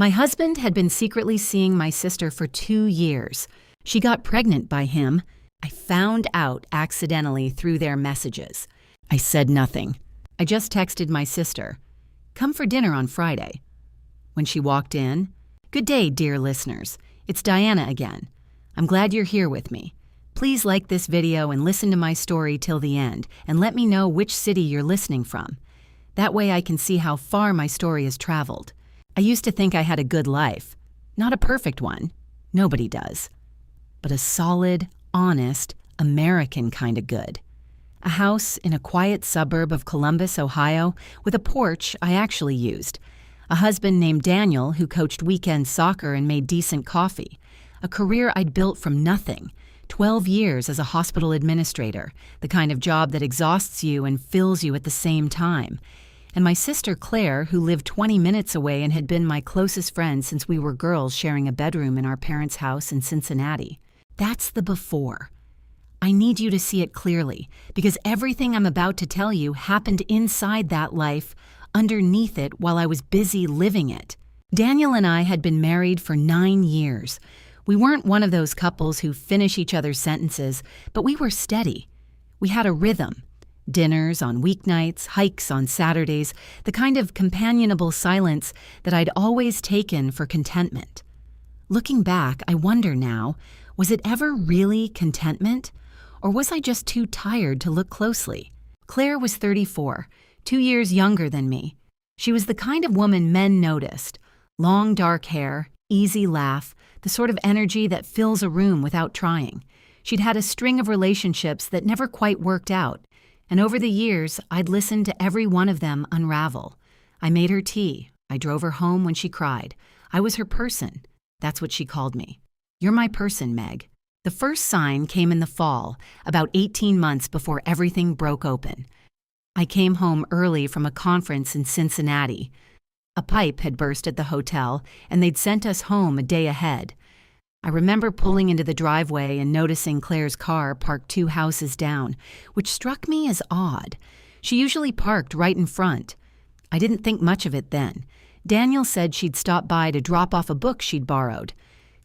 My husband had been secretly seeing my sister for 2 years. She got pregnant by him. I found out accidentally through their messages. I said nothing. I just texted my sister, "Come for dinner on Friday." When she walked in, "Good day, dear listeners. It's Diana again. I'm glad you're here with me. Please like this video and listen to my story till the end, and let me know which city you're listening from. That way I can see how far my story has traveled. I used to think I had a good life. Not a perfect one. Nobody does. But a solid, honest, American kind of good. A house in a quiet suburb of Columbus, Ohio, with a porch I actually used. A husband named Daniel who coached weekend soccer and made decent coffee. A career I'd built from nothing. 12 years as a hospital administrator, the kind of job that exhausts you and fills you at the same time. And my sister Claire, who lived 20 minutes away and had been my closest friend since we were girls sharing a bedroom in our parents' house in Cincinnati. That's the before. I need you to see it clearly, because everything I'm about to tell you happened inside that life, underneath it while I was busy living it. Daniel and I had been married for 9 years. We weren't one of those couples who finish each other's sentences, but we were steady. We had a rhythm. Dinners on weeknights, hikes on Saturdays, the kind of companionable silence that I'd always taken for contentment. Looking back, I wonder now, was it ever really contentment? Or was I just too tired to look closely? Claire was 34, 2 years younger than me. She was the kind of woman men noticed. Long dark hair, easy laugh, the sort of energy that fills a room without trying. She'd had a string of relationships that never quite worked out, and over the years, I'd listened to every one of them unravel. I made her tea. I drove her home when she cried. I was her person. That's what she called me. "You're my person, Meg." The first sign came in the fall, about 18 months before everything broke open. I came home early from a conference in Cincinnati. A pipe had burst at the hotel, and they'd sent us home a day ahead. I remember pulling into the driveway and noticing Claire's car parked 2 houses down, which struck me as odd. She usually parked right in front. I didn't think much of it then. Daniel said she'd stop by to drop off a book she'd borrowed.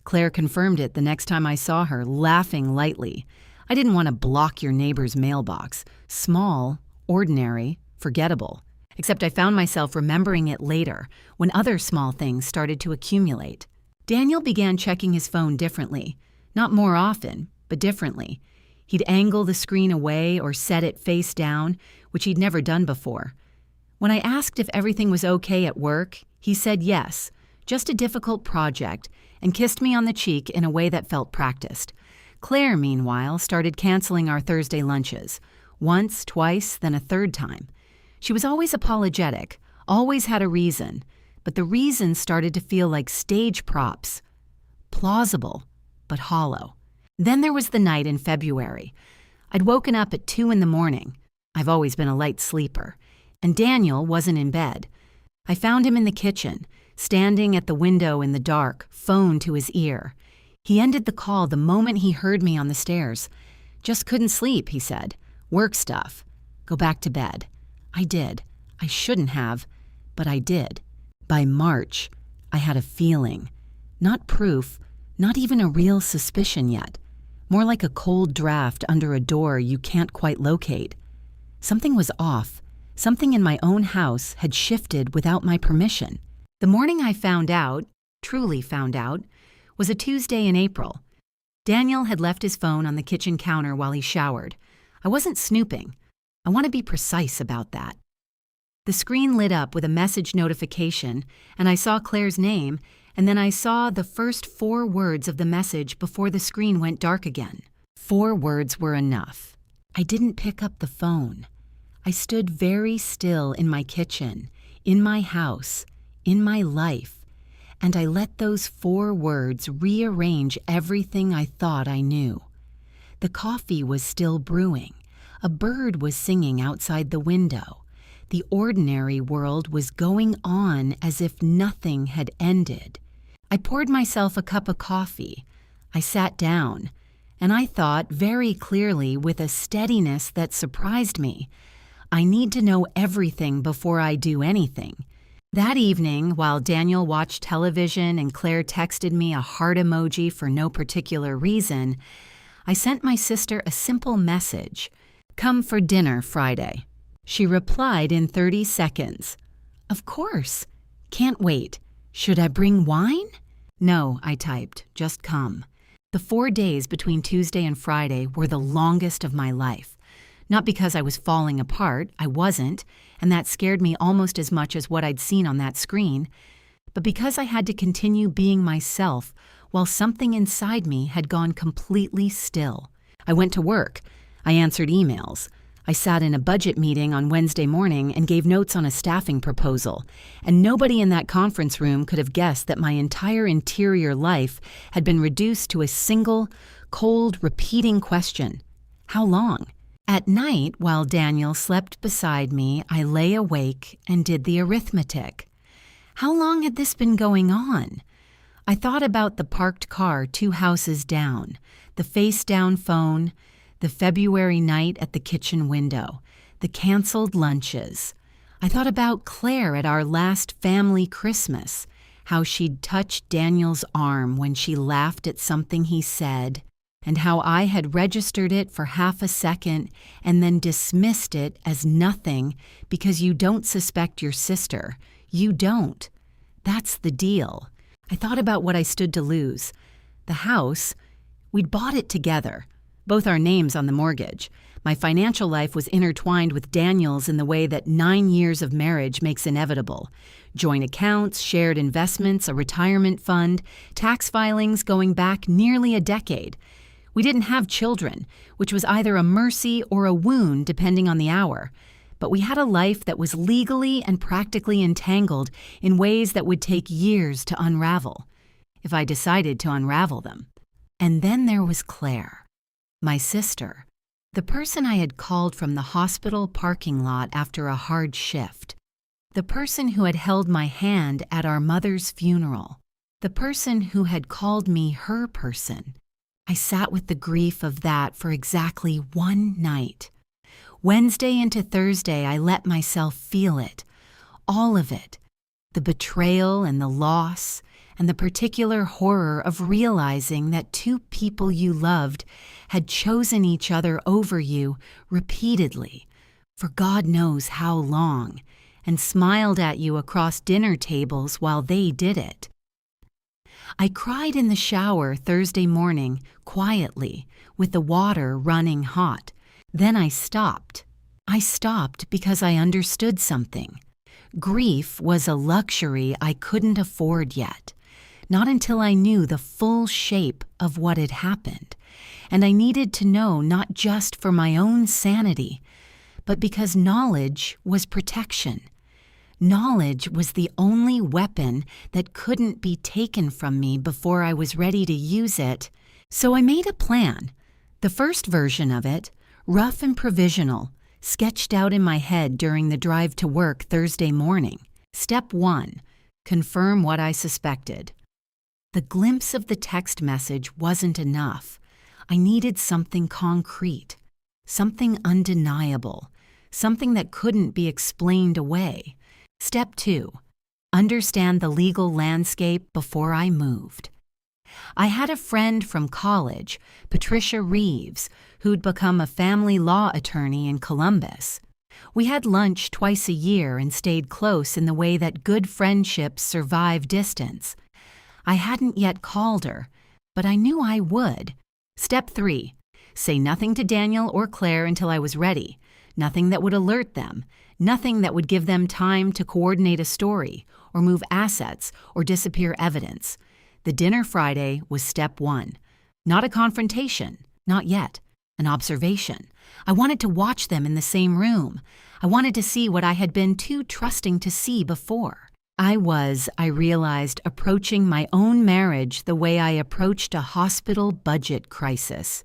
Claire confirmed it the next time I saw her, laughing lightly. I didn't want to block your neighbor's mailbox. Small, ordinary, forgettable. Except I found myself remembering it later, when other small things started to accumulate. Daniel began checking his phone differently. Not more often, but differently. He'd angle the screen away or set it face down, which he'd never done before. When I asked if everything was okay at work, he said yes, just a difficult project, and kissed me on the cheek in a way that felt practiced. Claire, meanwhile, started canceling our Thursday lunches. Once, twice, then a third time. She was always apologetic, always had a reason, but the reasons started to feel like stage props. Plausible, but hollow. Then there was the night in February. I'd woken up at 2 in the morning. I've always been a light sleeper. And Daniel wasn't in bed. I found him in the kitchen, standing at the window in the dark, phone to his ear. He ended the call the moment he heard me on the stairs. "Just couldn't sleep," he said. "Work stuff. Go back to bed." I did. I shouldn't have, but I did. By March, I had a feeling. Not proof, not even a real suspicion yet. More like a cold draft under a door you can't quite locate. Something was off. Something in my own house had shifted without my permission. The morning I found out, truly found out, was a Tuesday in April. Daniel had left his phone on the kitchen counter while he showered. I wasn't snooping. I want to be precise about that. The screen lit up with a message notification, and I saw Claire's name, and then I saw the first 4 words of the message before the screen went dark again. 4 words were enough. I didn't pick up the phone. I stood very still in my kitchen, in my house, in my life, and I let those 4 words rearrange everything I thought I knew. The coffee was still brewing. A bird was singing outside the window. The ordinary world was going on as if nothing had ended. I poured myself a cup of coffee. I sat down, and I thought very clearly with a steadiness that surprised me, I need to know everything before I do anything. That evening, while Daniel watched television and Claire texted me a heart emoji for no particular reason, I sent my sister a simple message: "Come for dinner Friday." She replied in 30 seconds. "Of course. Can't wait. Should I bring wine?" "No," I typed, "just come." The 4 days between Tuesday and Friday were the longest of my life. Not because I was falling apart, I wasn't, and that scared me almost as much as what I'd seen on that screen, but because I had to continue being myself while something inside me had gone completely still. I went to work. I answered emails. I sat in a budget meeting on Wednesday morning and gave notes on a staffing proposal, and nobody in that conference room could have guessed that my entire interior life had been reduced to a single, cold, repeating question: how long? At night, while Daniel slept beside me, I lay awake and did the arithmetic. How long had this been going on? I thought about the parked car 2 houses down, the face-down phone, the February night at the kitchen window, the canceled lunches. I thought about Claire at our last family Christmas, how she'd touched Daniel's arm when she laughed at something he said, and how I had registered it for half a second and then dismissed it as nothing because you don't suspect your sister. You don't. That's the deal. I thought about what I stood to lose. The house, we'd bought it together. Both our names on the mortgage. My financial life was intertwined with Daniel's in the way that 9 years of marriage makes inevitable. Joint accounts, shared investments, a retirement fund, tax filings going back nearly a decade. We didn't have children, which was either a mercy or a wound depending on the hour. But we had a life that was legally and practically entangled in ways that would take years to unravel, if I decided to unravel them. And then there was Claire. My sister, the person I had called from the hospital parking lot after a hard shift, the person who had held my hand at our mother's funeral, the person who had called me her person. I sat with the grief of that for exactly 1 night. Wednesday into Thursday, I let myself feel it, all of it, the betrayal and the loss, and the particular horror of realizing that 2 people you loved had chosen each other over you repeatedly, for God knows how long, and smiled at you across dinner tables while they did it. I cried in the shower Thursday morning, quietly, with the water running hot. Then I stopped. I stopped because I understood something. Grief was a luxury I couldn't afford yet. Not until I knew the full shape of what had happened. And I needed to know not just for my own sanity, but because knowledge was protection. Knowledge was the only weapon that couldn't be taken from me before I was ready to use it. So I made a plan. The first version of it, rough and provisional, sketched out in my head during the drive to work Thursday morning. Step 1, confirm what I suspected. The glimpse of the text message wasn't enough. I needed something concrete, something undeniable, something that couldn't be explained away. Step 2, understand the legal landscape before I moved. I had a friend from college, Patricia Reeves, who'd become a family law attorney in Columbus. We had lunch twice a year and stayed close in the way that good friendships survive distance. I hadn't yet called her, but I knew I would. Step 3, say nothing to Daniel or Claire until I was ready. Nothing that would alert them. Nothing that would give them time to coordinate a story, or move assets, or disappear evidence. The dinner Friday was step 1. Not a confrontation, not yet. An observation. I wanted to watch them in the same room. I wanted to see what I had been too trusting to see before. I realized, approaching my own marriage the way I approached a hospital budget crisis.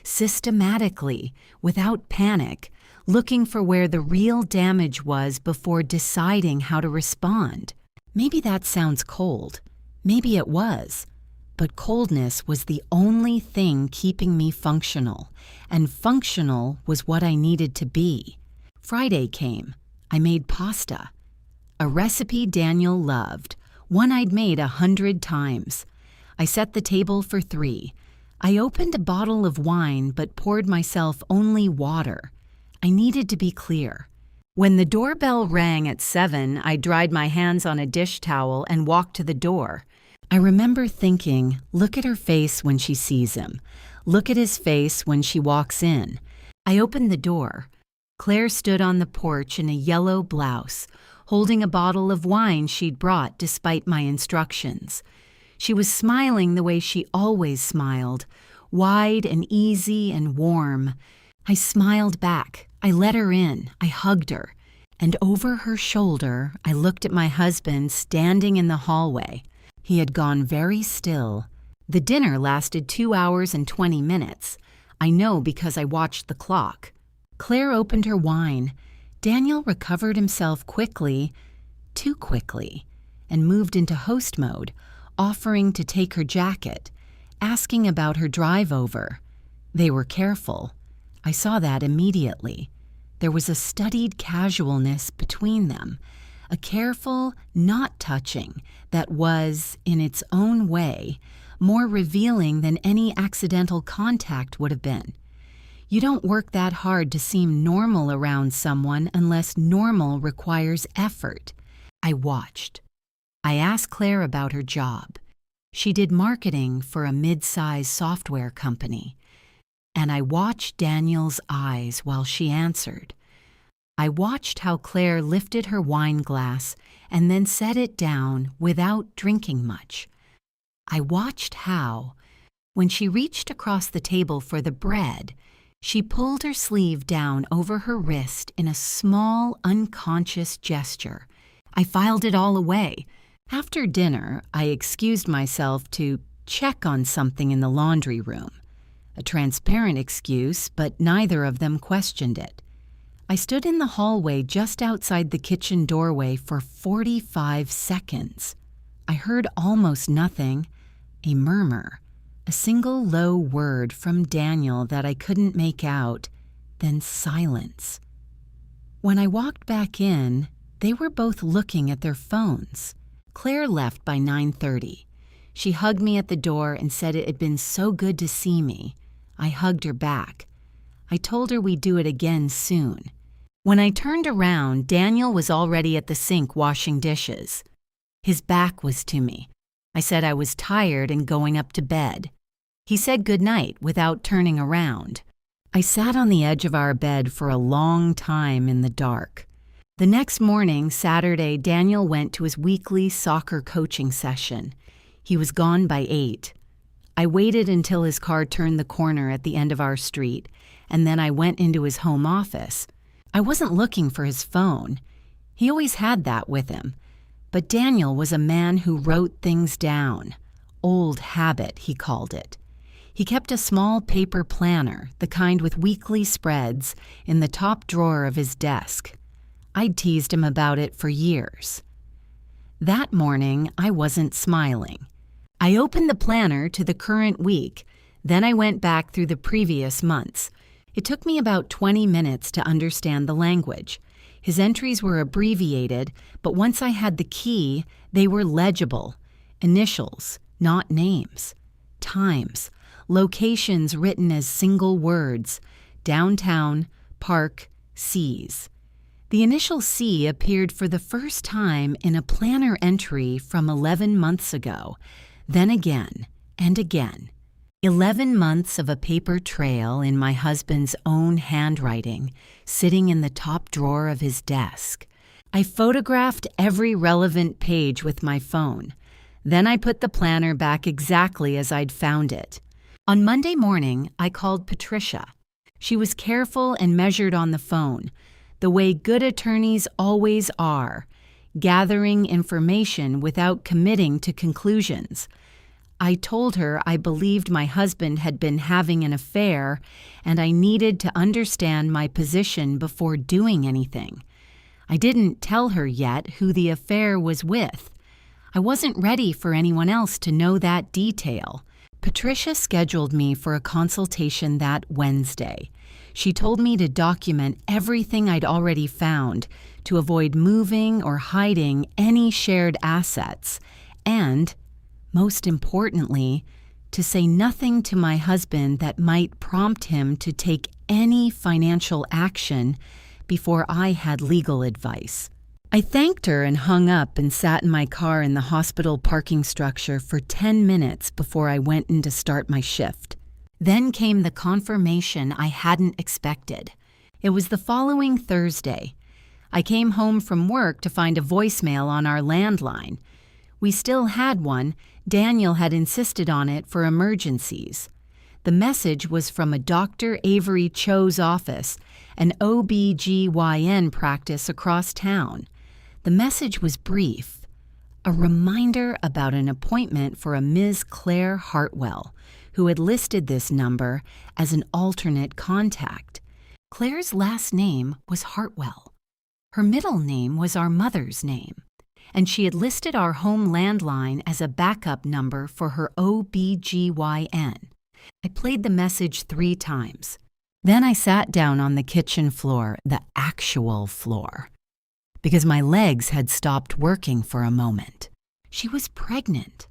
Systematically, without panic, looking for where the real damage was before deciding how to respond. Maybe that sounds cold. Maybe it was. But coldness was the only thing keeping me functional, and functional was what I needed to be. Friday came. I made pasta. A recipe Daniel loved, one I'd made 100 times. I set the table for 3. I opened a bottle of wine but poured myself only water. I needed to be clear. When the doorbell rang at 7, I dried my hands on a dish towel and walked to the door. I remember thinking, look at her face when she sees him. Look at his face when she walks in. I opened the door. Claire stood on the porch in a yellow blouse, holding a bottle of wine she'd brought despite my instructions. She was smiling the way she always smiled, wide and easy and warm. I smiled back. I let her in. I hugged her. And over her shoulder, I looked at my husband standing in the hallway. He had gone very still. The dinner lasted 2 hours and 20 minutes. I know because I watched the clock. Claire opened her wine. Daniel recovered himself quickly, too quickly, and moved into host mode, offering to take her jacket, asking about her drive over. They were careful. I saw that immediately. There was a studied casualness between them, a careful not touching that was, in its own way, more revealing than any accidental contact would have been. You don't work that hard to seem normal around someone unless normal requires effort. I watched. I asked Claire about her job. She did marketing for a mid-size software company. And I watched Daniel's eyes while she answered. I watched how Claire lifted her wine glass and then set it down without drinking much. I watched how, when she reached across the table for the bread, she pulled her sleeve down over her wrist in a small, unconscious gesture. I filed it all away. After dinner, I excused myself to check on something in the laundry room. A transparent excuse, but neither of them questioned it. I stood in the hallway just outside the kitchen doorway for 45 seconds. I heard almost nothing, a murmur, a single low word from Daniel that I couldn't make out, then silence. When I walked back in, they were both looking at their phones. Claire left by 9:30. She hugged me at the door and said it had been so good to see me. I hugged her back. I told her we'd do it again soon. When I turned around, Daniel was already at the sink washing dishes. His back was to me. I said I was tired and going up to bed. He said goodnight without turning around. I sat on the edge of our bed for a long time in the dark. The next morning, Saturday, Daniel went to his weekly soccer coaching session. He was gone by 8. I waited until his car turned the corner at the end of our street, and then I went into his home office. I wasn't looking for his phone. He always had that with him. But Daniel was a man who wrote things down. Old habit, he called it. He kept a small paper planner, the kind with weekly spreads, in the top drawer of his desk. I'd teased him about it for years. That morning, I wasn't smiling. I opened the planner to the current week, then I went back through the previous months. It took me about 20 minutes to understand the language. His entries were abbreviated, but once I had the key, they were legible. Initials, not names. Times, locations written as single words. Downtown, park, seas. The initial C appeared for the first time in a planner entry from 11 months ago. Then again, and again. 11 months of a paper trail in my husband's own handwriting, sitting in the top drawer of his desk. I photographed every relevant page with my phone. Then I put the planner back exactly as I'd found it. On Monday morning, I called Patricia. She was careful and measured on the phone, the way good attorneys always are, gathering information without committing to conclusions. I told her I believed my husband had been having an affair and I needed to understand my position before doing anything. I didn't tell her yet who the affair was with. I wasn't ready for anyone else to know that detail. Patricia scheduled me for a consultation that Wednesday. She told me to document everything I'd already found, to avoid moving or hiding any shared assets, and, most importantly, to say nothing to my husband that might prompt him to take any financial action before I had legal advice. I thanked her and hung up and sat in my car in the hospital parking structure for 10 minutes before I went in to start my shift. Then came the confirmation I hadn't expected. It was the following Thursday. I came home from work to find a voicemail on our landline. We still had one. Daniel had insisted on it for emergencies. The message was from a Dr. Avery Cho's office, an OB/GYN practice across town. The message was brief, a reminder about an appointment for a Ms. Claire Hartwell, who had listed this number as an alternate contact. Claire's last name was Hartwell. Her middle name was our mother's name, and she had listed our home landline as a backup number for her OB/GYN. I played the message 3 times. Then I sat down on the kitchen floor, the actual floor, because my legs had stopped working for a moment. She was pregnant,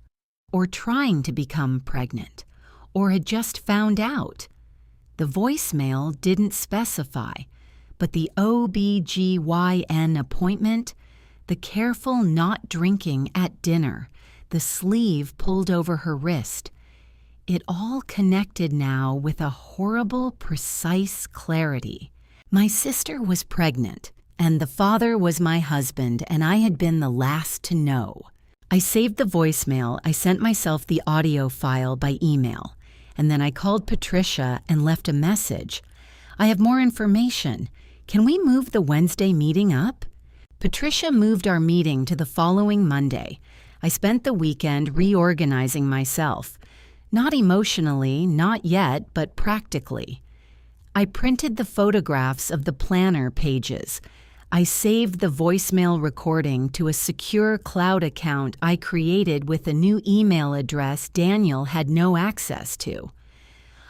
or trying to become pregnant, or had just found out. The voicemail didn't specify, but the OB/GYN appointment, the careful not drinking at dinner, the sleeve pulled over her wrist, it all connected now with a horrible, precise clarity. My sister was pregnant, and the father was my husband, and I had been the last to know. I saved the voicemail. I sent myself the audio file by email, and then I called Patricia and left a message. I have more information. Can we move the Wednesday meeting up? Patricia moved our meeting to the following Monday. I spent the weekend reorganizing myself. Not emotionally, not yet, but practically. I printed the photographs of the planner pages. I saved the voicemail recording to a secure cloud account I created with a new email address Daniel had no access to.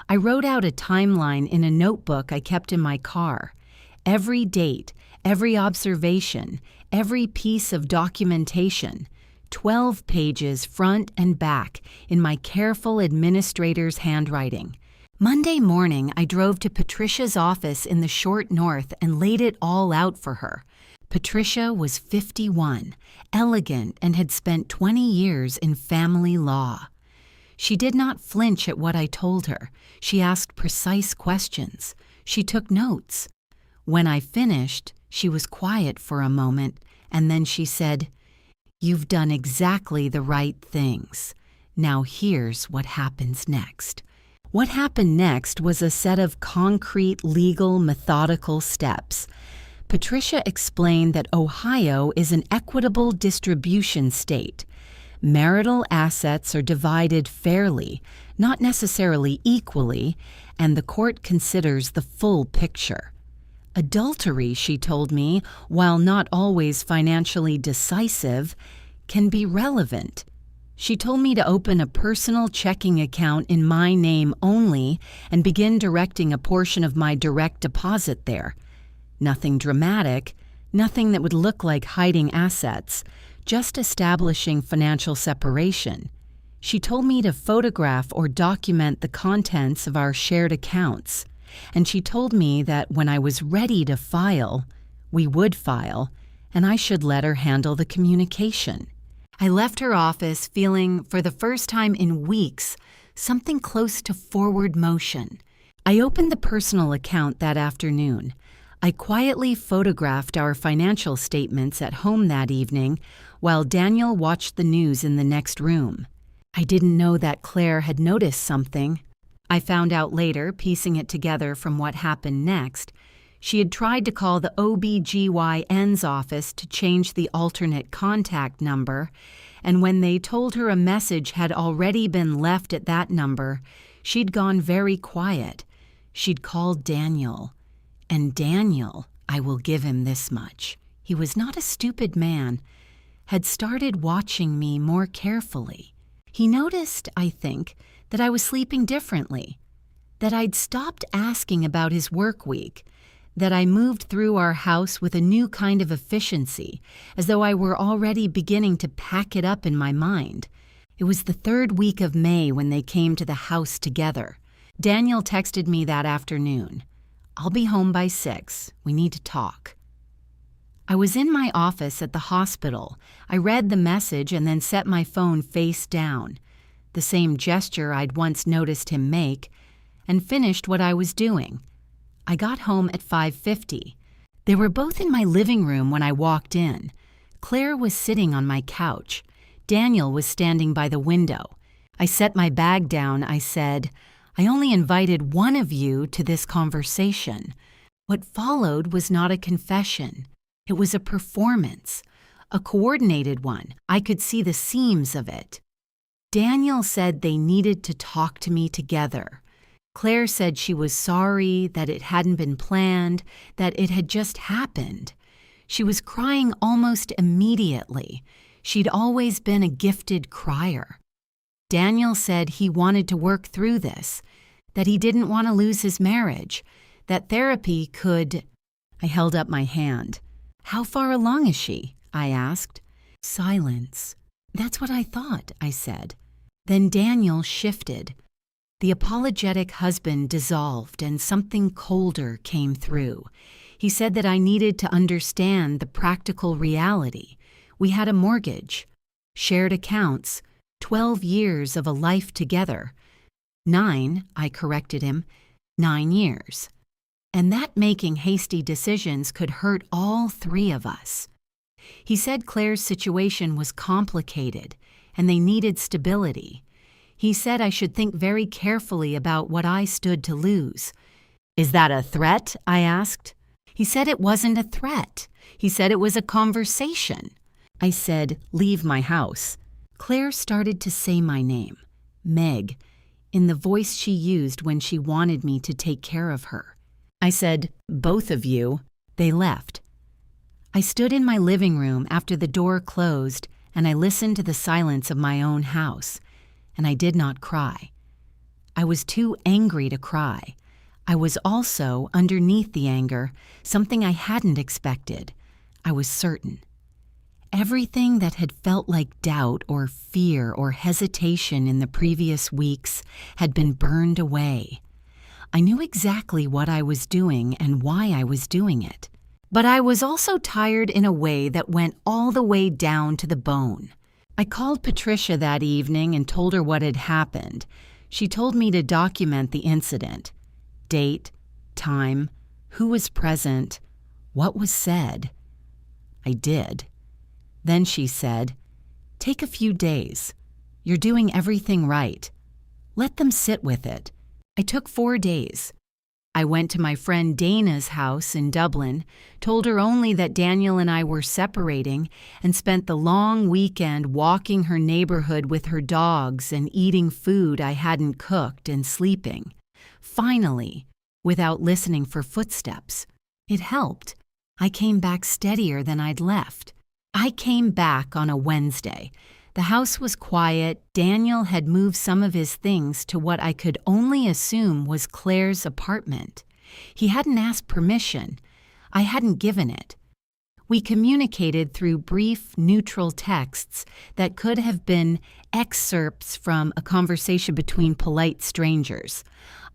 I wrote out a timeline in a notebook I kept in my car. Every date, every observation, every piece of documentation. 12 pages front and back in my careful administrator's handwriting. Monday morning, I drove to Patricia's office in the short north and laid it all out for her. Patricia was 51, elegant, and had spent 20 years in family law. She did not flinch at what I told her. She asked precise questions. She took notes. When I finished, she was quiet for a moment, and then she said, "You've done exactly the right things. Now here's what happens next." What happened next was a set of concrete, legal, methodical steps. Patricia explained that Ohio is an equitable distribution state. Marital assets are divided fairly, not necessarily equally, and the court considers the full picture. Adultery, she told me, while not always financially decisive, can be relevant. She told me to open a personal checking account in my name only and begin directing a portion of my direct deposit there. Nothing dramatic, nothing that would look like hiding assets, just establishing financial separation. She told me to photograph or document the contents of our shared accounts. And she told me that when I was ready to file, we would file, and I should let her handle the communication. I left her office feeling, for the first time in weeks, something close to forward motion. I opened the personal account that afternoon. I quietly photographed our financial statements at home that evening while Daniel watched the news in the next room. I didn't know that Claire had noticed something. I found out later, piecing it together from what happened next. She had tried to call the OB/GYN's office to change the alternate contact number, and when they told her a message had already been left at that number, she'd gone very quiet. She'd called Daniel. And Daniel, I will give him this much, he was not a stupid man, had started watching me more carefully. He noticed, I think, that I was sleeping differently, that I'd stopped asking about his work week, that I moved through our house with a new kind of efficiency, as though I were already beginning to pack it up in my mind. It was the 3rd week of May when they came to the house together. Daniel texted me that afternoon. "I'll be home by 6. We need to talk." I was in my office at the hospital. I read the message and then set my phone face down, the same gesture I'd once noticed him make, and finished what I was doing. I got home at 5:50. They were both in my living room when I walked in. Claire was sitting on my couch. Daniel was standing by the window. I set my bag down. I said, "I only invited one of you to this conversation." What followed was not a confession. It was a performance, a coordinated one. I could see the seams of it. Daniel said they needed to talk to me together. Claire said she was sorry, that it hadn't been planned, that it had just happened. She was crying almost immediately. She'd always been a gifted crier. Daniel said he wanted to work through this, that he didn't want to lose his marriage, that therapy could... I held up my hand. "How far along is she?" I asked. Silence. "That's what I thought," I said. Then Daniel shifted. The apologetic husband dissolved and something colder came through. He said that I needed to understand the practical reality. We had a mortgage, shared accounts, 12 years of a life together. 9, I corrected him, 9 years. And that making hasty decisions could hurt all 3 of us. He said Claire's situation was complicated and they needed stability. He said I should think very carefully about what I stood to lose. "Is that a threat?" I asked. He said it wasn't a threat. He said it was a conversation. I said, "Leave my house." Claire started to say my name, Meg, in the voice she used when she wanted me to take care of her. I said, "Both of you." They left. I stood in my living room after the door closed and I listened to the silence of my own house, and I did not cry. I was too angry to cry. I was also, underneath the anger, something I hadn't expected. I was certain. Everything that had felt like doubt or fear or hesitation in the previous weeks had been burned away. I knew exactly what I was doing and why I was doing it. But I was also tired in a way that went all the way down to the bone. I called Patricia that evening and told her what had happened. She told me to document the incident. Date, time, who was present, what was said. I did. Then she said, "Take a few days. You're doing everything right. Let them sit with it." I took 4 days. I went to my friend Dana's house in Dublin, told her only that Daniel and I were separating, and spent the long weekend walking her neighborhood with her dogs and eating food I hadn't cooked and sleeping. Finally, without listening for footsteps. It helped. I came back steadier than I'd left. I came back on a Wednesday. The house was quiet. Daniel had moved some of his things to what I could only assume was Claire's apartment. He hadn't asked permission. I hadn't given it. We communicated through brief, neutral texts that could have been excerpts from a conversation between polite strangers.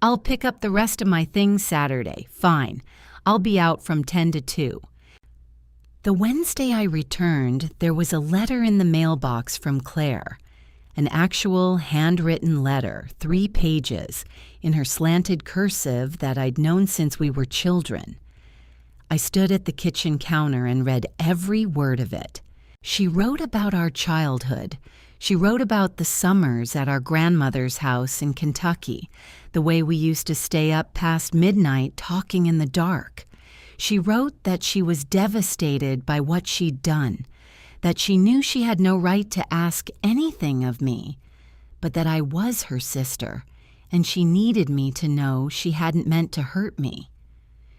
"I'll pick up the rest of my things Saturday. Fine. I'll be out from 10 to 2. The Wednesday I returned, there was a letter in the mailbox from Claire. An actual handwritten letter, 3 pages, in her slanted cursive that I'd known since we were children. I stood at the kitchen counter and read every word of it. She wrote about our childhood. She wrote about the summers at our grandmother's house in Kentucky, the way we used to stay up past midnight talking in the dark. She wrote that she was devastated by what she'd done, that she knew she had no right to ask anything of me, but that I was her sister, and she needed me to know she hadn't meant to hurt me.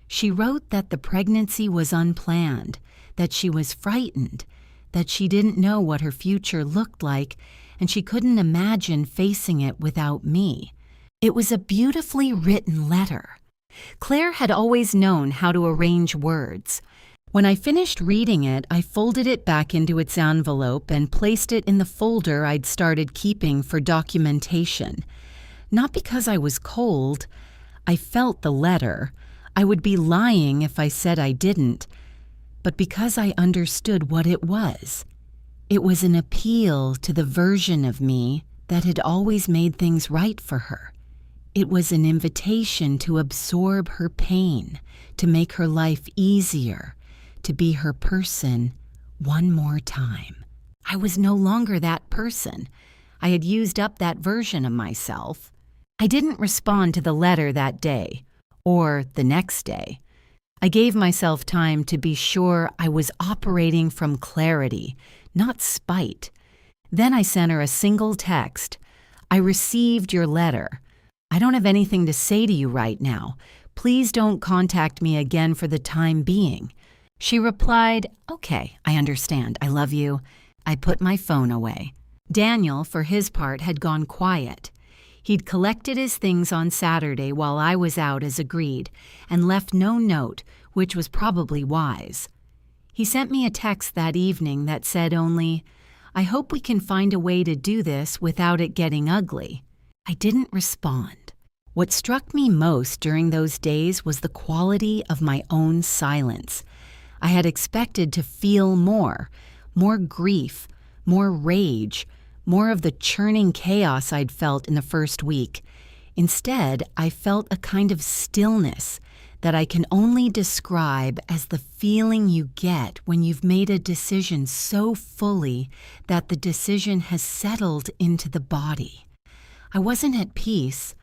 She wrote that the pregnancy was unplanned, that she was frightened, that she didn't know what her future looked like, and she couldn't imagine facing it without me. It was a beautifully written letter. Claire had always known how to arrange words. When I finished reading it, I folded it back into its envelope and placed it in the folder I'd started keeping for documentation. Not because I was cold. I felt the letter. I would be lying if I said I didn't. But because I understood what it was. It was an appeal to the version of me that had always made things right for her. It was an invitation to absorb her pain, to make her life easier, to be her person one more time. I was no longer that person. I had used up that version of myself. I didn't respond to the letter that day, or the next day. I gave myself time to be sure I was operating from clarity, not spite. Then I sent her a single text. I received your letter. I don't have anything to say to you right now. Please don't contact me again for the time being. She replied, okay, I understand. I love you. I put my phone away. Daniel, for his part, had gone quiet. He'd collected his things on Saturday while I was out as agreed, and left no note, which was probably wise. He sent me a text that evening that said only, I hope we can find a way to do this without it getting ugly. I didn't respond. What struck me most during those days was the quality of my own silence. I had expected to feel more grief, more rage, more of the churning chaos I'd felt in the first week. Instead, I felt a kind of stillness that I can only describe as the feeling you get when you've made a decision so fully that the decision has settled into the body. I wasn't at peace.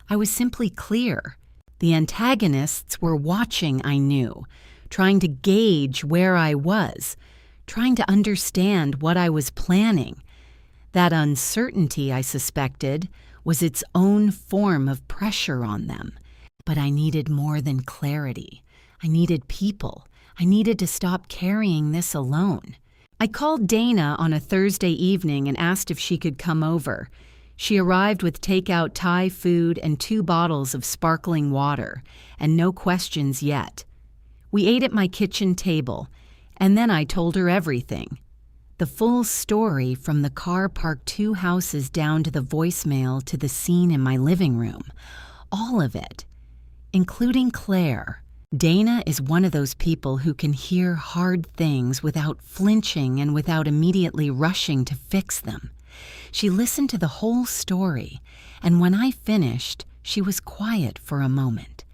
I was simply clear. The antagonists were watching, I knew, trying to gauge where I was, trying to understand what I was planning. That uncertainty, I suspected, was its own form of pressure on them. But I needed more than clarity. I needed people. I needed to stop carrying this alone. I called Dana on a Thursday evening and asked if she could come over. She arrived with takeout Thai food and 2 bottles of sparkling water, and no questions yet. We ate at my kitchen table, and then I told her everything. The full story from the car parked 2 houses down to the voicemail to the scene in my living room. All of it, including Claire. Dana is one of those people who can hear hard things without flinching and without immediately rushing to fix them. She listened to the whole story, and when I finished, she was quiet for a moment.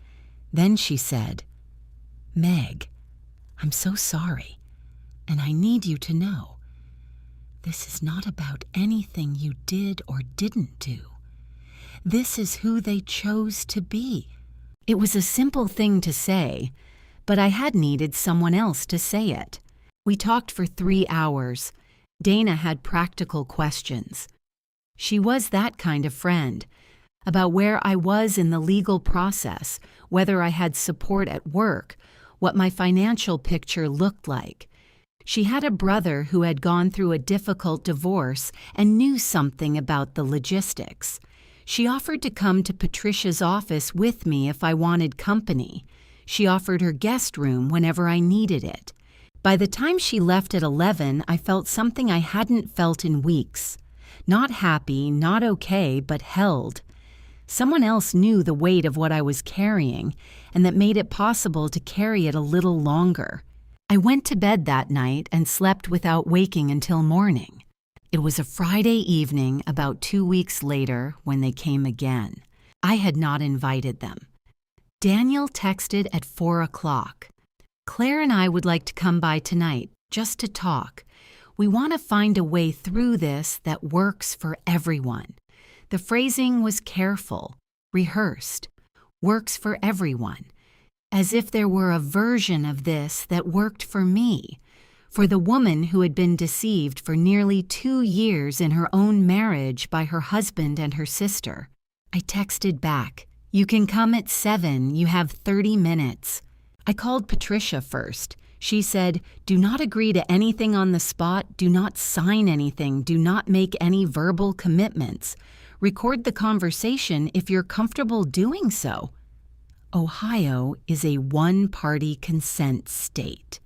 Then she said, Meg, I'm so sorry, and I need you to know. This is not about anything you did or didn't do. This is who they chose to be. It was a simple thing to say, but I had needed someone else to say it. We talked for 3 hours. Dana had practical questions. She was that kind of friend, about where I was in the legal process, whether I had support at work, what my financial picture looked like. She had a brother who had gone through a difficult divorce and knew something about the logistics. She offered to come to Patricia's office with me if I wanted company. She offered her guest room whenever I needed it. By the time she left at 11, I felt something I hadn't felt in weeks. Not happy, not okay, but held. Someone else knew the weight of what I was carrying, and that made it possible to carry it a little longer. I went to bed that night and slept without waking until morning. It was a Friday evening about 2 weeks later when they came again. I had not invited them. Daniel texted at 4 o'clock. Claire and I would like to come by tonight, just to talk. We want to find a way through this that works for everyone. The phrasing was careful, rehearsed, works for everyone, as if there were a version of this that worked for me, for the woman who had been deceived for nearly 2 years in her own marriage by her husband and her sister. I texted back, "You can come at 7, you have 30 minutes. I called Patricia first. She said, "Do not agree to anything on the spot, do not sign anything, do not make any verbal commitments. Record the conversation if you're comfortable doing so." Ohio is a one-party consent state.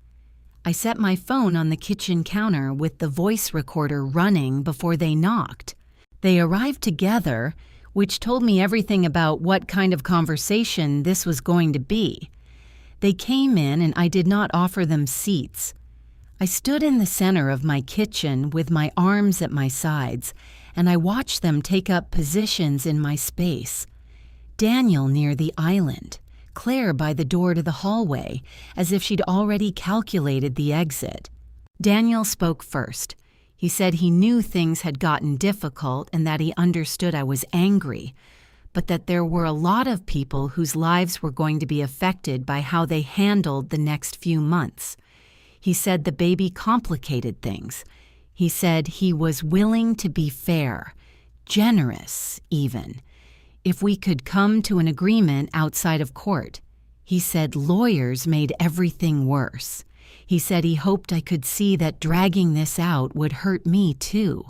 I set my phone on the kitchen counter with the voice recorder running before they knocked. They arrived together, which told me everything about what kind of conversation this was going to be. They came in and I did not offer them seats. I stood in the center of my kitchen with my arms at my sides, and I watched them take up positions in my space. Daniel near the island, Claire by the door to the hallway, as if she'd already calculated the exit. Daniel spoke first. He said he knew things had gotten difficult and that he understood I was angry, but that there were a lot of people whose lives were going to be affected by how they handled the next few months. He said the baby complicated things. He said he was willing to be fair, generous even, if we could come to an agreement outside of court. He said lawyers made everything worse. He said he hoped I could see that dragging this out would hurt me too.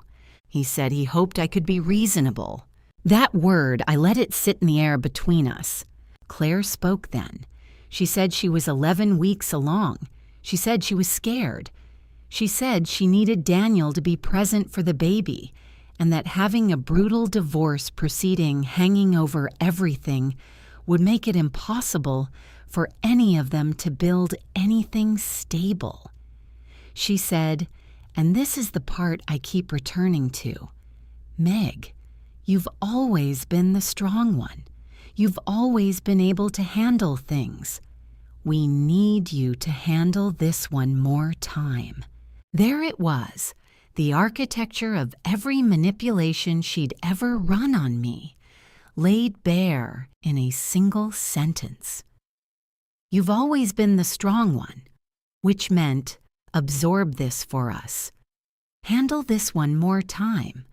He said he hoped I could be reasonable. That word, I let it sit in the air between us. Claire spoke then. She said she was 11 weeks along. She said she was scared. She said she needed Daniel to be present for the baby, and that having a brutal divorce proceeding hanging over everything would make it impossible for any of them to build anything stable. She said, and this is the part I keep returning to, Meg, you've always been the strong one. You've always been able to handle things. We need you to handle this one more time. There it was, the architecture of every manipulation she'd ever run on me, laid bare in a single sentence. You've always been the strong one, which meant absorb this for us. Handle this one more time,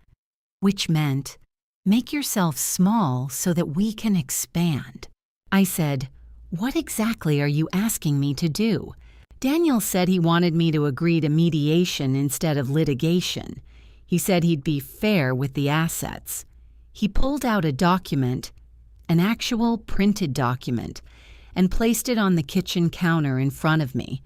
which meant make yourself small so that we can expand. I said, what exactly are you asking me to do? Daniel said he wanted me to agree to mediation instead of litigation. He said he'd be fair with the assets. He pulled out a document, an actual printed document, and placed it on the kitchen counter in front of me.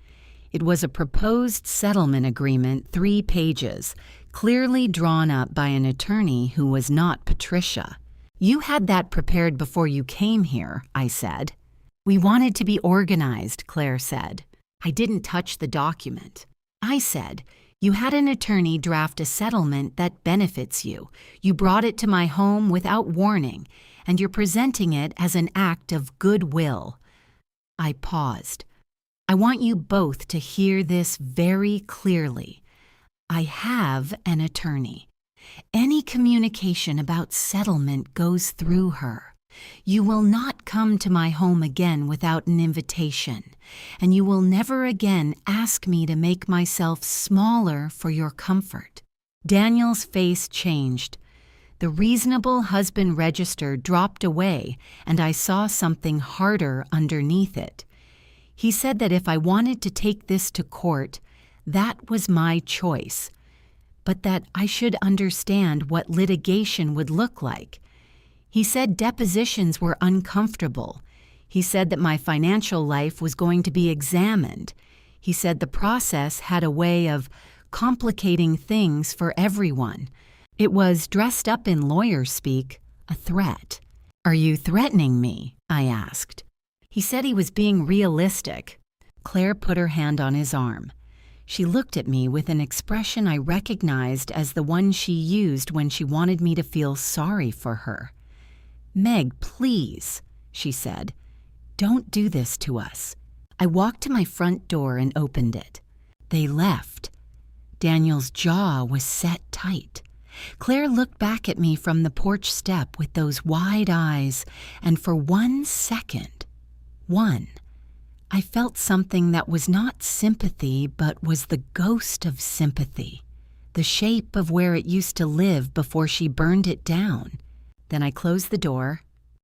It was a proposed settlement agreement, 3 pages, clearly drawn up by an attorney who was not Patricia. You had that prepared before you came here, I said. We wanted to be organized, Claire said. I didn't touch the document. I said, you had an attorney draft a settlement that benefits you. You brought it to my home without warning, and you're presenting it as an act of goodwill. I paused. I want you both to hear this very clearly. I have an attorney. Any communication about settlement goes through her. You will not come to my home again without an invitation, and you will never again ask me to make myself smaller for your comfort. Daniel's face changed. The reasonable husband register dropped away, and I saw something harder underneath it. He said that if I wanted to take this to court, that was my choice, but that I should understand what litigation would look like. He said depositions were uncomfortable. He said that my financial life was going to be examined. He said the process had a way of complicating things for everyone. It was, dressed up in lawyer speak, a threat. Are you threatening me? I asked. He said he was being realistic. Claire put her hand on his arm. She looked at me with an expression I recognized as the one she used when she wanted me to feel sorry for her. Meg, please, she said. Don't do this to us. I walked to my front door and opened it. They left. Daniel's jaw was set tight. Claire looked back at me from the porch step with those wide eyes, and for 1 second, I felt something that was not sympathy but was the ghost of sympathy, the shape of where it used to live before she burned it down. Then I closed the door.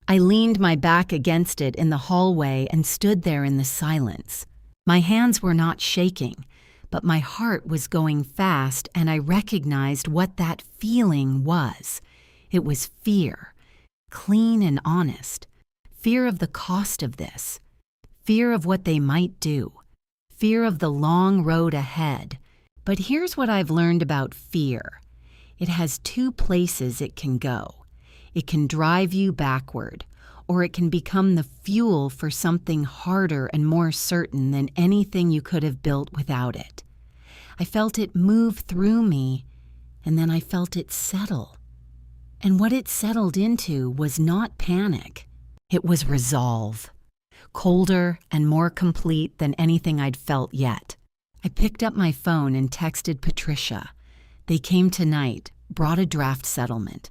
I leaned my back against it in the hallway and stood there in the silence. My hands were not shaking, but my heart was going fast, and I recognized what that feeling was. It was fear, clean and honest. Fear of the cost of this. Fear of what they might do. Fear of the long road ahead. But here's what I've learned about fear. It has two places it can go. It can drive you backward, or it can become the fuel for something harder and more certain than anything you could have built without it. I felt it move through me, and then I felt it settle. And what it settled into was not panic. It was resolve. Colder and more complete than anything I'd felt yet. I picked up my phone and texted Patricia. They came tonight, brought a draft settlement.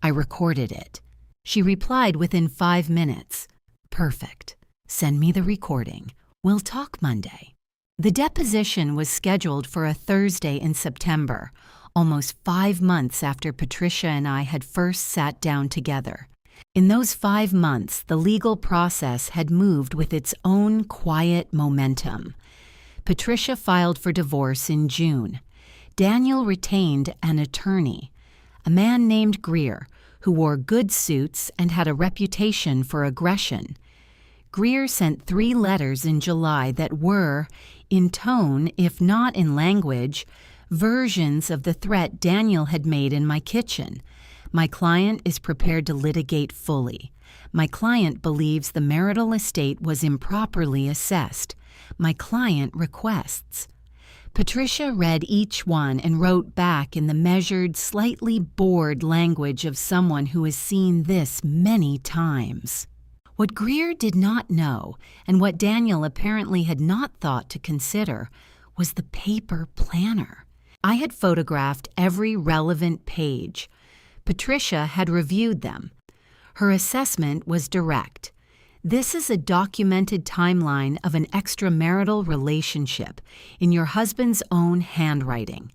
I recorded it. She replied within 5 minutes. Perfect. Send me the recording. We'll talk Monday. The deposition was scheduled for a Thursday in September, almost 5 months after Patricia and I had first sat down together. In those 5 months, the legal process had moved with its own quiet momentum. Patricia filed for divorce in June. Daniel retained an attorney, a man named Greer, who wore good suits and had a reputation for aggression. Greer sent 3 letters in July that were, in tone, if not in language, versions of the threat Daniel had made in my kitchen. My client is prepared to litigate fully. My client believes the marital estate was improperly assessed. My client requests. Patricia read each one and wrote back in the measured, slightly bored language of someone who has seen this many times. What Greer did not know, and what Daniel apparently had not thought to consider, was the paper planner. I had photographed every relevant page. Patricia had reviewed them. Her assessment was direct. This is a documented timeline of an extramarital relationship in your husband's own handwriting.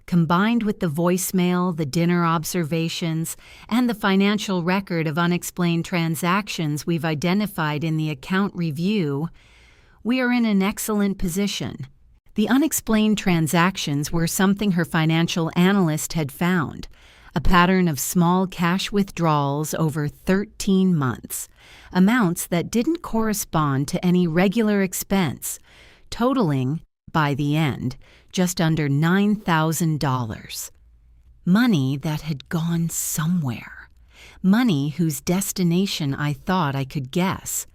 Combined with the voicemail, the dinner observations, and the financial record of unexplained transactions we've identified in the account review, we are in an excellent position. The unexplained transactions were something her financial analyst had found, a pattern of small cash withdrawals over 13 months, amounts that didn't correspond to any regular expense, totaling, by the end, just under $9,000. Money that had gone somewhere. Money whose destination I thought I could guess.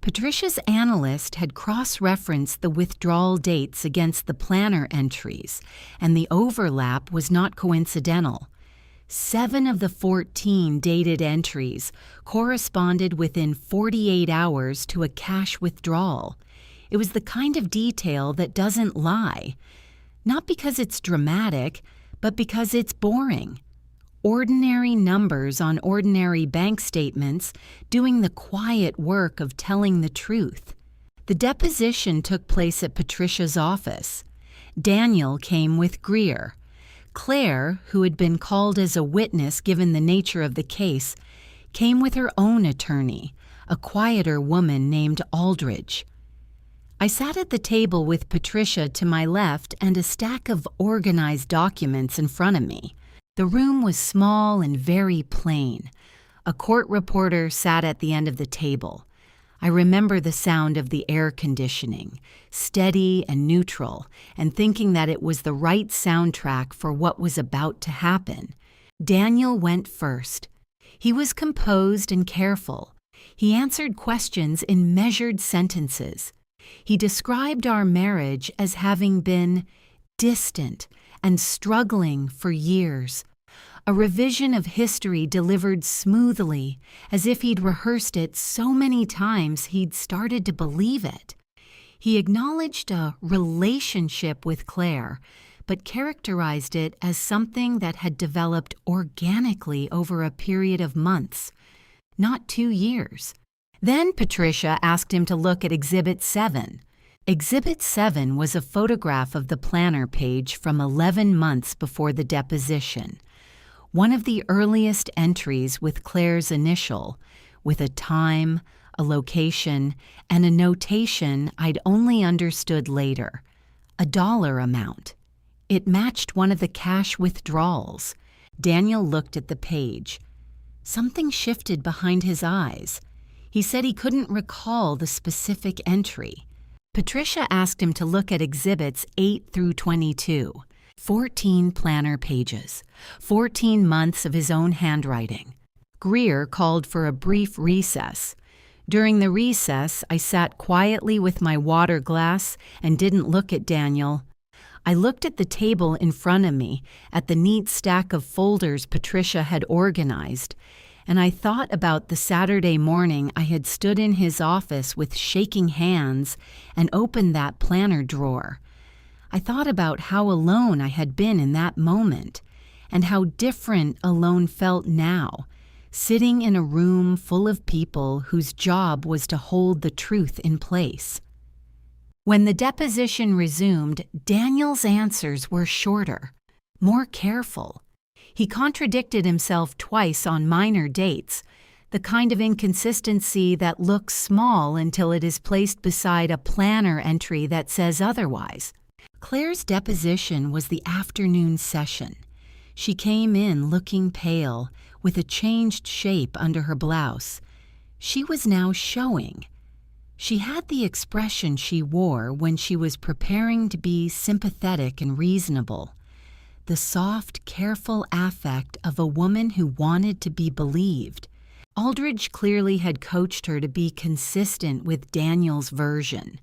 Patricia's analyst had cross-referenced the withdrawal dates against the planner entries, and the overlap was not coincidental. 7 of the 14 dated entries corresponded within 48 hours to a cash withdrawal. It was the kind of detail that doesn't lie, not because it's dramatic, but because it's boring. Ordinary numbers on ordinary bank statements doing the quiet work of telling the truth. The deposition took place at Patricia's office. Daniel came with Greer. Claire, who had been called as a witness given the nature of the case, came with her own attorney, a quieter woman named Aldridge. I sat at the table with Patricia to my left and a stack of organized documents in front of me. The room was small and very plain. A court reporter sat at the end of the table. I remember the sound of the air conditioning, steady and neutral, and thinking that it was the right soundtrack for what was about to happen. Daniel went first. He was composed and careful. He answered questions in measured sentences. He described our marriage as having been distant and struggling for years. A revision of history delivered smoothly, as if he'd rehearsed it so many times he'd started to believe it. He acknowledged a relationship with Claire, but characterized it as something that had developed organically over a period of months, not 2 years. Then Patricia asked him to look at Exhibit 7. Exhibit 7 was a photograph of the planner page from 11 months before the deposition. One of the earliest entries with Claire's initial, with a time, a location, and a notation I'd only understood later, a dollar amount. It matched one of the cash withdrawals. Daniel looked at the page. Something shifted behind his eyes. He said he couldn't recall the specific entry. Patricia asked him to look at exhibits 8 through 22, 14 planner pages, 14 months of his own handwriting. Greer called for a brief recess. During the recess, I sat quietly with my water glass and didn't look at Daniel. I looked at the table in front of me, at the neat stack of folders Patricia had organized, and I thought about the Saturday morning I had stood in his office with shaking hands and opened that planner drawer. I thought about how alone I had been in that moment, and how different alone felt now, sitting in a room full of people whose job was to hold the truth in place. When the deposition resumed, Daniel's answers were shorter, more careful. He contradicted himself twice on minor dates, the kind of inconsistency that looks small until it is placed beside a planner entry that says otherwise. Claire's deposition was the afternoon session. She came in looking pale, with a changed shape under her blouse. She was now showing. She had the expression she wore when she was preparing to be sympathetic and reasonable, the soft, careful affect of a woman who wanted to be believed. Aldridge clearly had coached her to be consistent with Daniel's version,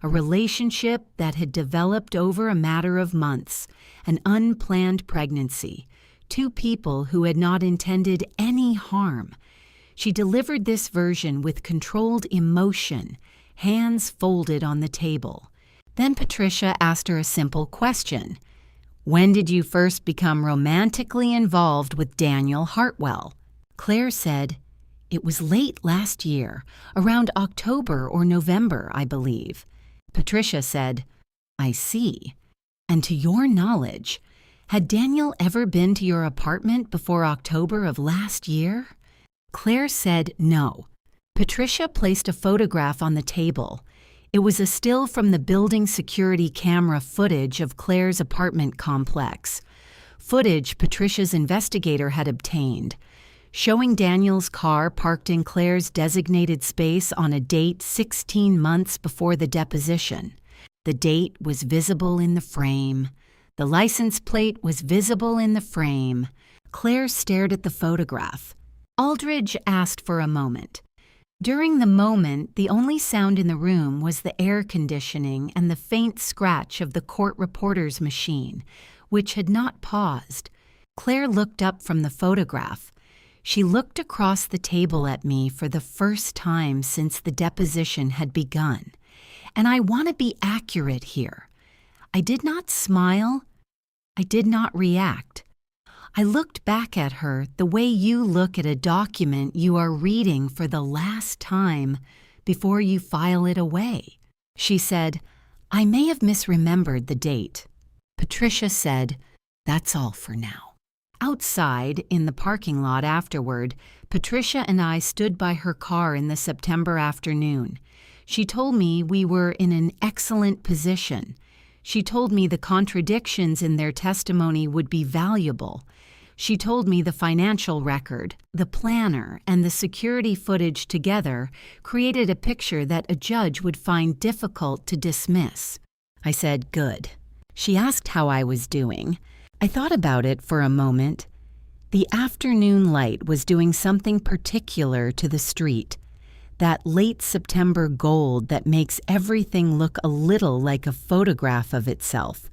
a relationship that had developed over a matter of months, an unplanned pregnancy, two people who had not intended any harm. She delivered this version with controlled emotion, hands folded on the table. Then Patricia asked her a simple question. When did you first become romantically involved with Daniel Hartwell? Claire said, It was late last year, around October or November, I believe. Patricia said, I see. And to your knowledge, had Daniel ever been to your apartment before October of last year? Claire said no. Patricia placed a photograph on the table. It was a still from the building security camera footage of Claire's apartment complex. Footage Patricia's investigator had obtained, showing Daniel's car parked in Claire's designated space on a date 16 months before the deposition. The date was visible in the frame. The license plate was visible in the frame. Claire stared at the photograph. Aldridge asked for a moment. During the moment, the only sound in the room was the air conditioning and the faint scratch of the court reporter's machine, which had not paused. Claire looked up from the photograph. She looked across the table at me for the first time since the deposition had begun. And I want to be accurate here. I did not smile. I did not react. I looked back at her the way you look at a document you are reading for the last time before you file it away. She said, I may have misremembered the date. Patricia said, That's all for now. Outside, in the parking lot afterward, Patricia and I stood by her car in the September afternoon. She told me we were in an excellent position. She told me the contradictions in their testimony would be valuable. She told me the financial record, the planner, and the security footage together created a picture that a judge would find difficult to dismiss. I said, Good. She asked how I was doing. I thought about it for a moment. The afternoon light was doing something particular to the street. That late September gold that makes everything look a little like a photograph of itself.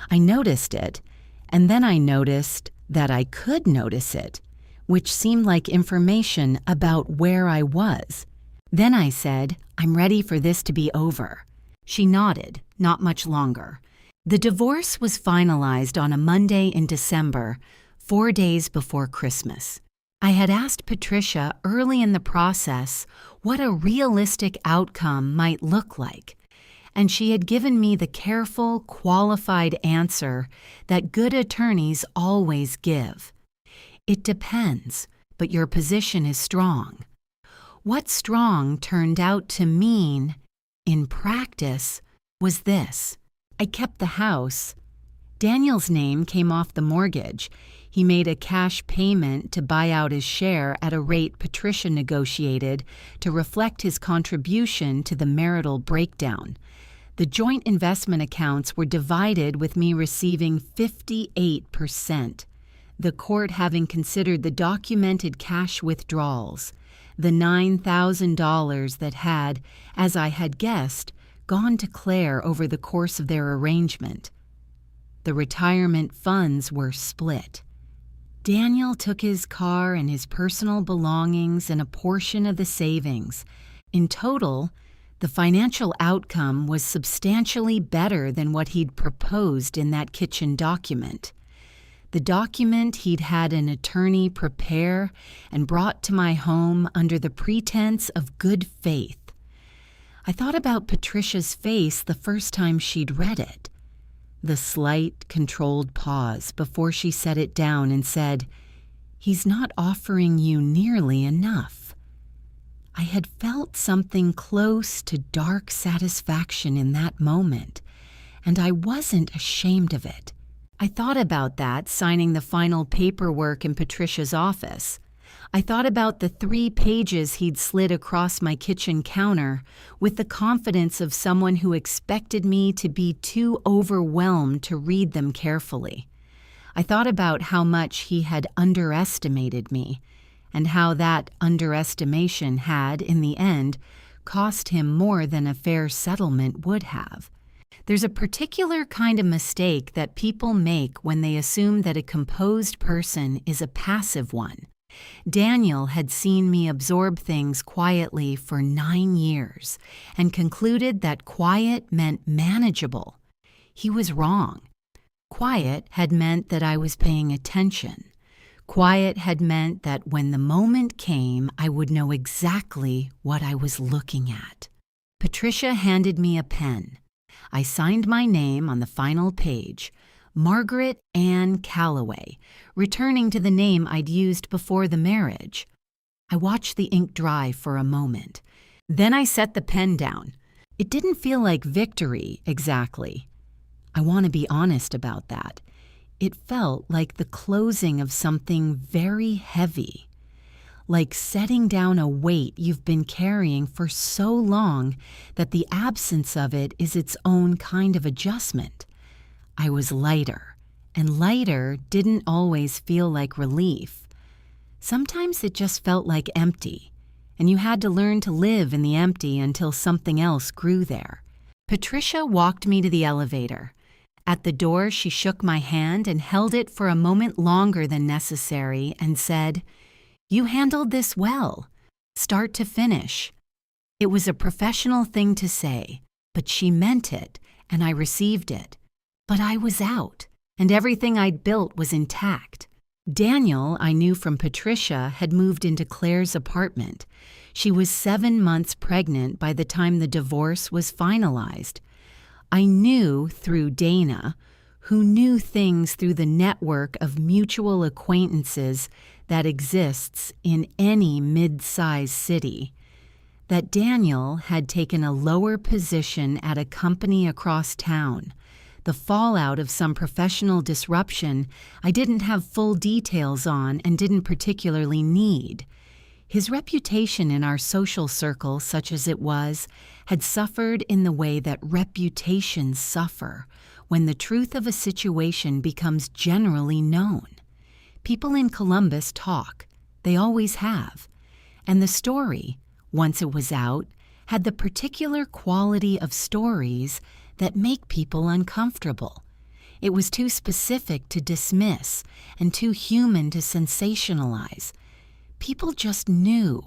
I noticed it, and then I noticed that I could notice it, which seemed like information about where I was. Then I said, I'm ready for this to be over. She nodded, not much longer. The divorce was finalized on a Monday in December, 4 days before Christmas. I had asked Patricia early in the process what a realistic outcome might look like, and she had given me the careful, qualified answer that good attorneys always give. It depends, but your position is strong. What strong turned out to mean, in practice, was this. I kept the house. Daniel's name came off the mortgage. He made a cash payment to buy out his share at a rate Patricia negotiated to reflect his contribution to the marital breakdown. The joint investment accounts were divided with me receiving 58%. The court having considered the documented cash withdrawals, the $9,000 that had, as I had guessed, gone to Claire over the course of their arrangement. The retirement funds were split. Daniel took his car and his personal belongings and a portion of the savings. In total, the financial outcome was substantially better than what he'd proposed in that kitchen document. The document he'd had an attorney prepare and brought to my home under the pretense of good faith. I thought about Patricia's face the first time she'd read it. The slight, controlled pause before she set it down and said, "He's not offering you nearly enough." I had felt something close to dark satisfaction in that moment, and I wasn't ashamed of it. I thought about that signing the final paperwork in Patricia's office. I thought about the 3 pages he'd slid across my kitchen counter with the confidence of someone who expected me to be too overwhelmed to read them carefully. I thought about how much he had underestimated me, and how that underestimation had, in the end, cost him more than a fair settlement would have. There's a particular kind of mistake that people make when they assume that a composed person is a passive one. Daniel had seen me absorb things quietly for 9 years and concluded that quiet meant manageable. He was wrong. Quiet had meant that I was paying attention. Quiet had meant that when the moment came, I would know exactly what I was looking at. Patricia handed me a pen. I signed my name on the final page, Margaret Ann Calloway, returning to the name I'd used before the marriage. I watched the ink dry for a moment. Then I set the pen down. It didn't feel like victory, exactly. I want to be honest about that. It felt like the closing of something very heavy, like setting down a weight you've been carrying for so long that the absence of it is its own kind of adjustment. I was lighter, and lighter didn't always feel like relief. Sometimes it just felt like empty, and you had to learn to live in the empty until something else grew there. Patricia walked me to the elevator. At the door, she shook my hand and held it for a moment longer than necessary and said, "You handled this well, start to finish." It was a professional thing to say, but she meant it, and I received it. But I was out, and everything I'd built was intact. Daniel, I knew from Patricia, had moved into Claire's apartment. She was 7 months pregnant by the time the divorce was finalized. I knew through Dana, who knew things through the network of mutual acquaintances that exists in any mid-sized city, that Daniel had taken a lower position at a company across town, the fallout of some professional disruption I didn't have full details on and didn't particularly need. His reputation in our social circle, such as it was, had suffered in the way that reputations suffer when the truth of a situation becomes generally known. People in Columbus talk. They always have. And the story, once it was out, had the particular quality of stories that make people uncomfortable. It was too specific to dismiss and too human to sensationalize. People just knew,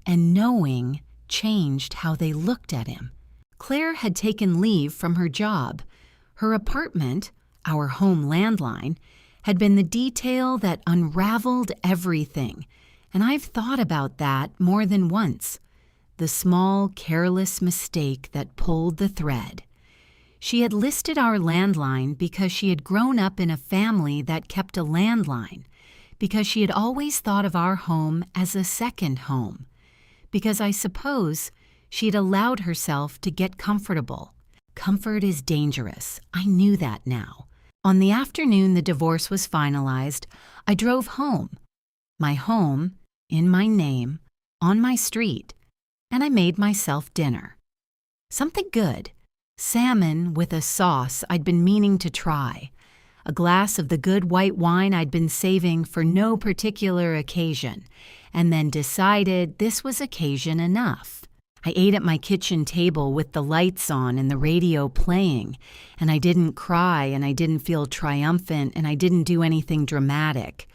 and knowing changed how they looked at him. Claire had taken leave from her job. Her apartment, our home landline, had been the detail that unraveled everything, and I've thought about that more than once. The small, careless mistake that pulled the thread. She had listed our landline because she had grown up in a family that kept a landline, because she had always thought of our home as a second home, because I suppose she'd allowed herself to get comfortable. Comfort is dangerous. I knew that now. On the afternoon the divorce was finalized, I drove home. My home, in my name, on my street, and I made myself dinner. Something good. Salmon with a sauce I'd been meaning to try. A glass of the good white wine I'd been saving for no particular occasion, and then decided this was occasion enough. I ate at my kitchen table with the lights on and the radio playing, and I didn't cry and I didn't feel triumphant and I didn't do anything dramatic.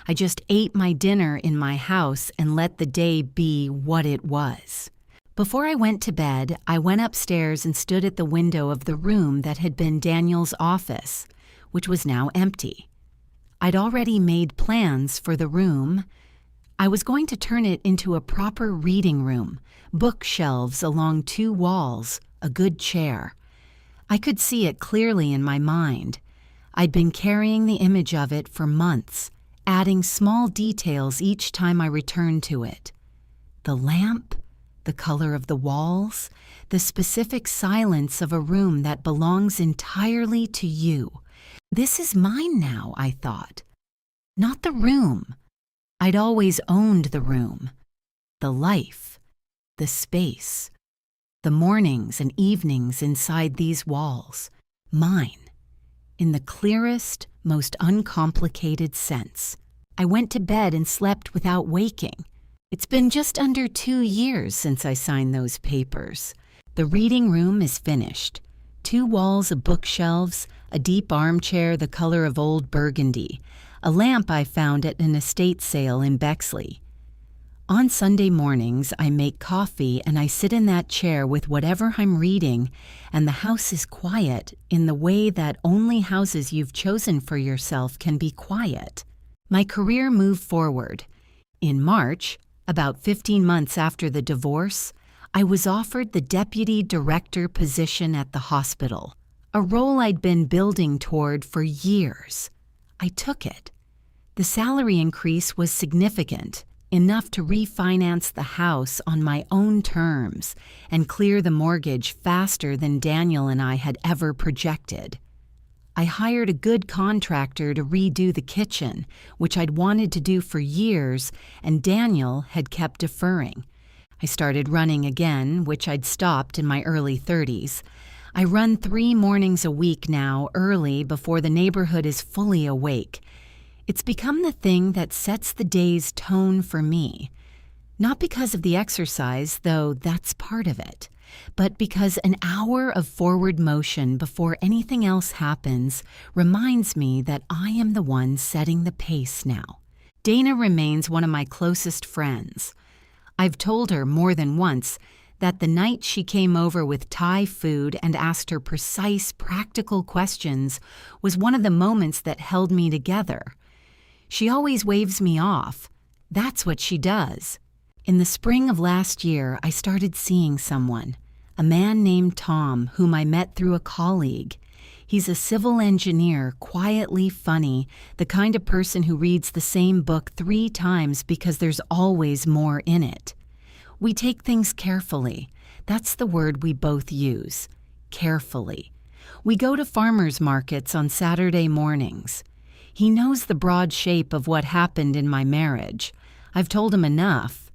I just ate my dinner in my house and let the day be what it was. Before I went to bed, I went upstairs and stood at the window of the room that had been Daniel's office, which was now empty. I'd already made plans for the room. I was going to turn it into a proper reading room, bookshelves along 2 walls, a good chair. I could see it clearly in my mind. I'd been carrying the image of it for months, adding small details each time I returned to it. The lamp, the color of the walls, the specific silence of a room that belongs entirely to you. This is mine now, I thought. Not the room. I'd always owned the room. The life, the space, the mornings and evenings inside these walls. Mine. In the clearest, most uncomplicated sense. I went to bed and slept without waking. It's been just under 2 years since I signed those papers. The reading room is finished. 2 walls of bookshelves, a deep armchair the color of old burgundy, a lamp I found at an estate sale in Bexley. On Sunday mornings, I make coffee and I sit in that chair with whatever I'm reading, and the house is quiet in the way that only houses you've chosen for yourself can be quiet. My career moved forward. In March, about 15 months after the divorce, I was offered the deputy director position at the hospital, a role I'd been building toward for years. I took it. The salary increase was significant, enough to refinance the house on my own terms and clear the mortgage faster than Daniel and I had ever projected. I hired a good contractor to redo the kitchen, which I'd wanted to do for years, and Daniel had kept deferring. I started running again, which I'd stopped in my early 30s. I run 3 mornings a week now, early before the neighborhood is fully awake. It's become the thing that sets the day's tone for me. Not because of the exercise, though that's part of it, but because an hour of forward motion before anything else happens reminds me that I am the one setting the pace now. Dana remains one of my closest friends. I've told her more than once that the night she came over with Thai food and asked her precise, practical questions was one of the moments that held me together. She always waves me off. That's what she does. In the spring of last year, I started seeing someone, a man named Tom, whom I met through a colleague. He's a civil engineer, quietly funny, the kind of person who reads the same book 3 times because there's always more in it. We take things carefully. That's the word we both use. Carefully. We go to farmers markets on Saturday mornings. He knows the broad shape of what happened in my marriage. I've told him enough.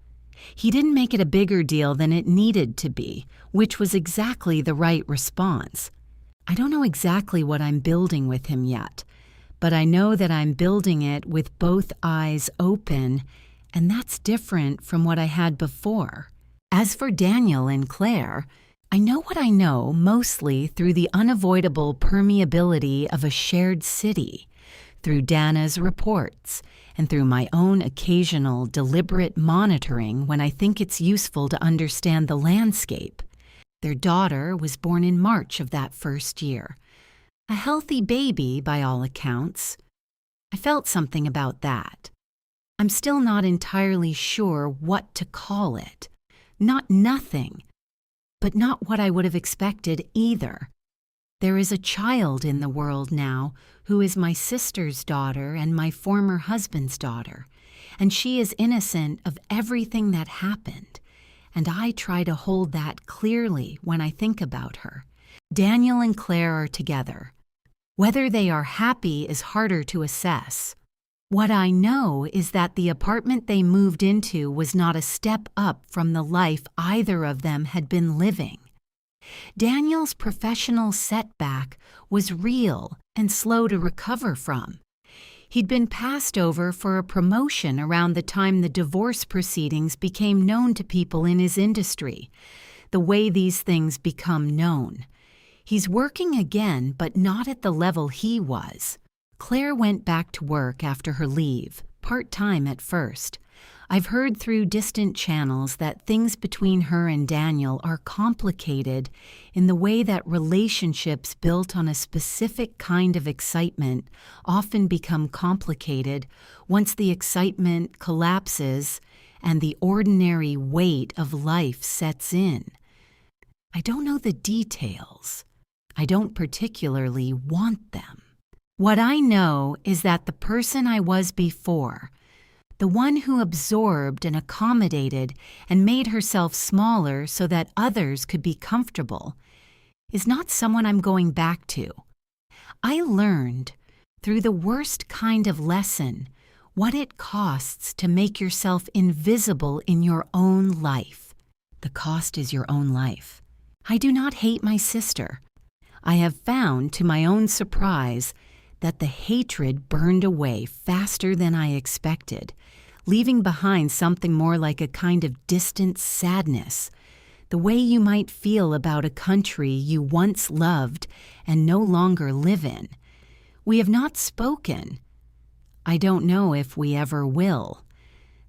He didn't make it a bigger deal than it needed to be, which was exactly the right response. I don't know exactly what I'm building with him yet, but I know that I'm building it with both eyes open, and that's different from what I had before. As for Daniel and Claire, I know what I know mostly through the unavoidable permeability of a shared city, through Dana's reports, and through my own occasional deliberate monitoring when I think it's useful to understand the landscape. Their daughter was born in March of that first year. A healthy baby, by all accounts. I felt something about that. I'm still not entirely sure what to call it. Not nothing, but not what I would have expected either. There is a child in the world now who is my sister's daughter and my former husband's daughter, and she is innocent of everything that happened, and I try to hold that clearly when I think about her. Daniel and Claire are together. Whether they are happy is harder to assess. What I know is that the apartment they moved into was not a step up from the life either of them had been living. Daniel's professional setback was real and slow to recover from. He'd been passed over for a promotion around the time the divorce proceedings became known to people in his industry, the way these things become known. He's working again, but not at the level he was. Claire went back to work after her leave, part-time at first. I've heard through distant channels that things between her and Daniel are complicated in the way that relationships built on a specific kind of excitement often become complicated once the excitement collapses and the ordinary weight of life sets in. I don't know the details. I don't particularly want them. What I know is that the person I was before, the one who absorbed and accommodated and made herself smaller so that others could be comfortable, is not someone I'm going back to. I learned, through the worst kind of lesson, what it costs to make yourself invisible in your own life. The cost is your own life. I do not hate my sister. I have found, to my own surprise, that the hatred burned away faster than I expected, leaving behind something more like a kind of distant sadness, the way you might feel about a country you once loved and no longer live in. We have not spoken. I don't know if we ever will.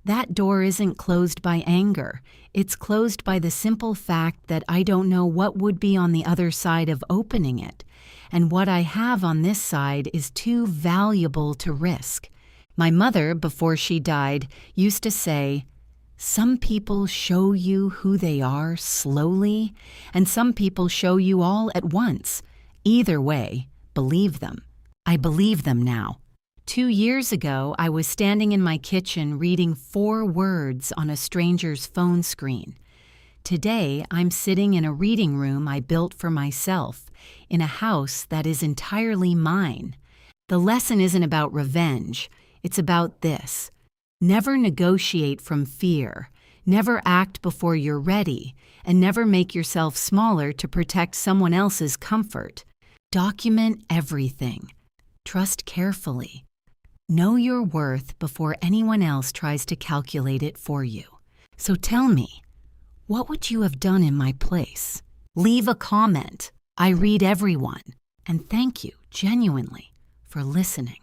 That door isn't closed by anger. It's closed by the simple fact that I don't know what would be on the other side of opening it, and what I have on this side is too valuable to risk. My mother, before she died, used to say, "Some people show you who they are slowly, and some people show you all at once. Either way, believe them." I believe them now. 2 years ago, I was standing in my kitchen reading 4 words on a stranger's phone screen. Today, I'm sitting in a reading room I built for myself, in a house that is entirely mine. The lesson isn't about revenge. It's about this. Never negotiate from fear. Never act before you're ready, and never make yourself smaller to protect someone else's comfort. Document everything. Trust carefully. Know your worth before anyone else tries to calculate it for you. So tell me, what would you have done in my place? Leave a comment. I read everyone. And thank you, genuinely, for listening.